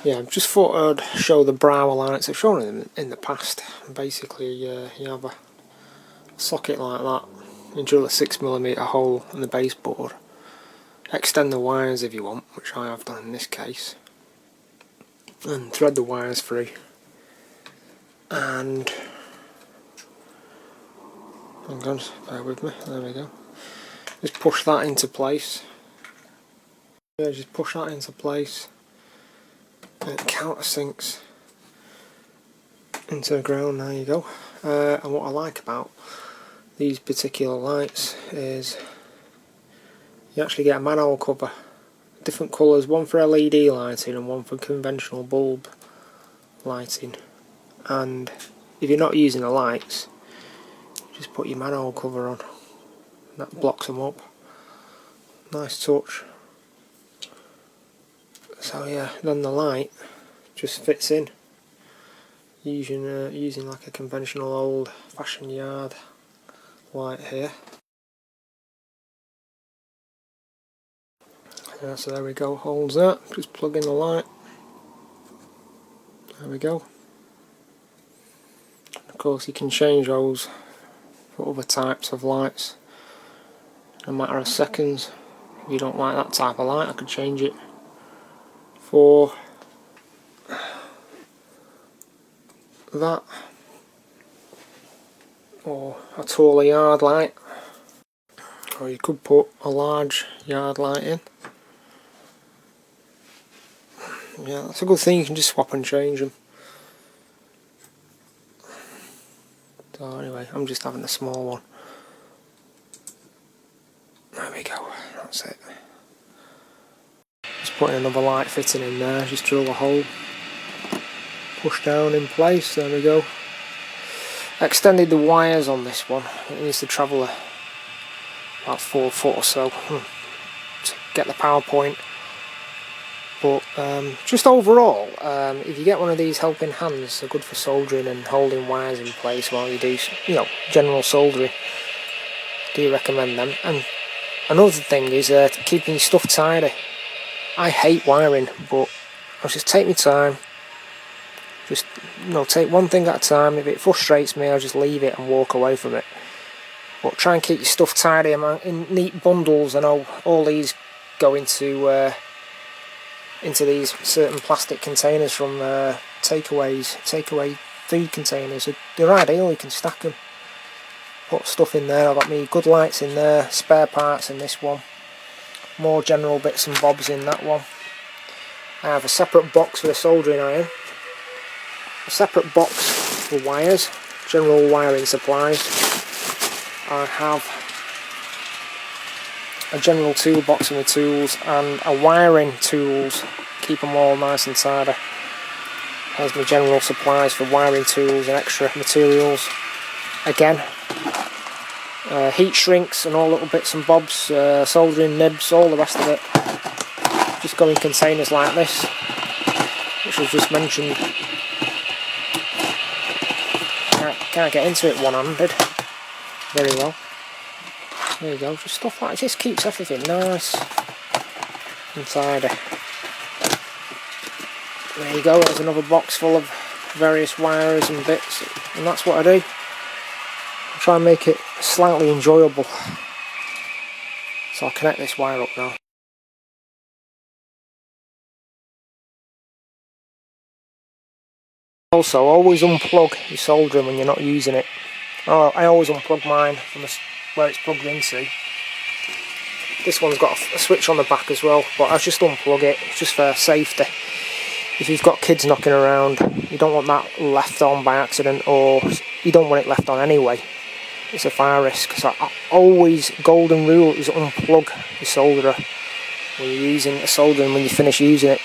Yeah, just thought I'd show the Brawa lights. I've shown them in the past. Basically, you have a socket like that, you drill a 6mm hole in the baseboard, extend the wires if you want, which I have done in this case, and thread the wires through, and hang on, bear with me, there we go, just push that into place. Yeah, just push that into place and it countersinks into the ground. There you go. And what I like about these particular lights is you actually get a manhole cover, different colours, one for LED lighting and one for conventional bulb lighting. And if you're not using the lights, just put your manhole cover on, that blocks them up. Nice touch. So yeah, then the light just fits in using like a conventional old fashioned yard light here. Yeah, so there we go, holds that, just plug in the light, there we go. Of course you can change those for other types of lights in a matter of seconds. If you don't like that type of light, I could change it for that, or a taller yard light, or you could put a large yard light in. Yeah, that's a good thing, you can just swap and change them. So anyway, I'm just having a small one. There we go, that's it. Just putting another light fitting in there, just drill a hole, push down in place, there we go. Extended the wires on this one, it needs to travel about 4 foot or so to get the power point. But just overall, if you get one of these helping hands, they're good for soldering and holding wires in place while you do, general soldering. Do recommend them. And another thing is keeping your stuff tidy. I hate wiring, but I'll just take my time. Just take one thing at a time. If it frustrates me, I'll just leave it and walk away from it. But try and keep your stuff tidy in neat bundles. I know all these go into these certain plastic containers from takeaway food containers. They're ideal, you can stack them, put stuff in there. I've got me good lights in there, spare parts in this one, more general bits and bobs in that one. I have a separate box for the soldering iron, a separate box for wires, general wiring supplies. I have a general toolbox with my tools and a wiring tools, keep them all nice and tidy. There's my general supplies for wiring tools and extra materials. Again, heat shrinks and all little bits and bobs, soldering nibs, all the rest of it. Just go in containers like this, which was just mentioned. Can't get into it one-handed very well. There you go, just stuff like this, keeps everything nice and tidy. There you go, there's another box full of various wires and bits, and that's what I do. I try and make it slightly enjoyable. So I'll connect this wire up now. Also, always unplug your soldering when you're not using it. Oh, I always unplug mine from where it's plugged into. This one's got a switch on the back as well, but I just unplug it, just for safety. If you've got kids knocking around, you don't want that left on by accident, or you don't want it left on anyway. It's a fire risk. So always, golden rule is unplug your solderer when you're using a soldering when you finish using it.